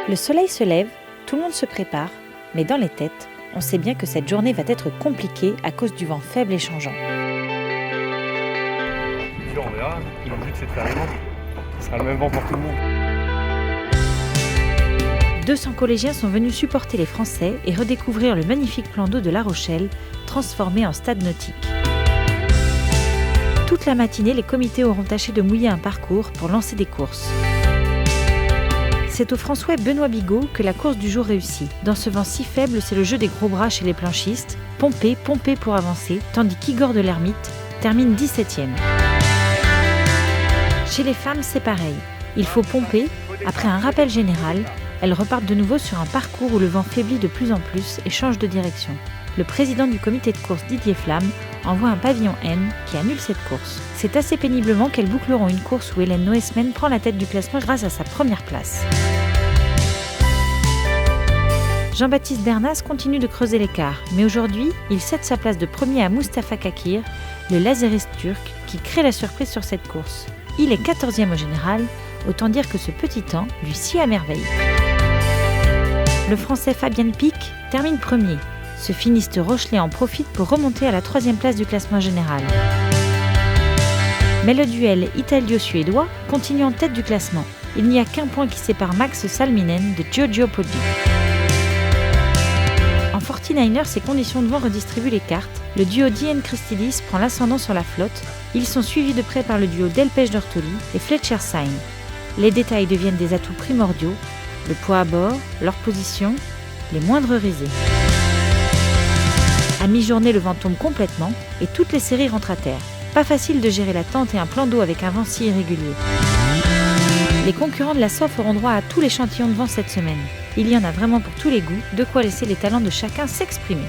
Le soleil se lève, tout le monde se prépare, mais dans les têtes, on sait bien que cette journée va être compliquée à cause du vent faible et changeant. On verra, le but c'est de faire les vents. Ce sera le même vent pour tout le monde. 200 collégiens sont venus supporter les Français et redécouvrir le magnifique plan d'eau de La Rochelle, transformé en stade nautique. Toute la matinée, les comités auront tâché de mouiller un parcours pour lancer des courses. C'est au François Benoît Bigot que la course du jour réussit. Dans ce vent si faible, c'est le jeu des gros bras chez les planchistes, pomper pour avancer, tandis qu'Igor de l'Ermite termine 17e. Chez les femmes, c'est pareil. Il faut pomper. Après un rappel général, elles repartent de nouveau sur un parcours où le vent faiblit de plus en plus et change de direction. Le président du comité de course, Didier Flamme, envoie un pavillon N qui annule cette course. C'est assez péniblement qu'elles boucleront une course où Hélène Noesmen prend la tête du classement grâce à sa première place. Jean-Baptiste Bernas continue de creuser l'écart, mais aujourd'hui, il cède sa place de premier à Mustafa Kakir, le laseriste turc, qui crée la surprise sur cette course. Il est 14e au général, autant dire que ce petit temps lui sied à merveille. Le Français Fabien Pic termine premier. Ce finiste rochelais en profite pour remonter à la 3e place du classement général. Mais le duel italio-suédois continue en tête du classement. Il n'y a qu'un point qui sépare Max Salminen de Giorgio Poggi. En 49ers, ces conditions de vent redistribuent les cartes. Le duo Diane Christidis prend l'ascendant sur la flotte. Ils sont suivis de près par le duo Delpech d'Ortoli et Fletcher Syme. Les détails deviennent des atouts primordiaux. Le poids à bord, leur position, les moindres risées. À mi-journée, le vent tombe complètement et toutes les séries rentrent à terre. Pas facile de gérer la tente et un plan d'eau avec un vent si irrégulier. Les concurrents de la SOF auront droit à tous l'échantillon de vent cette semaine. Il y en a vraiment pour tous les goûts, de quoi laisser les talents de chacun s'exprimer.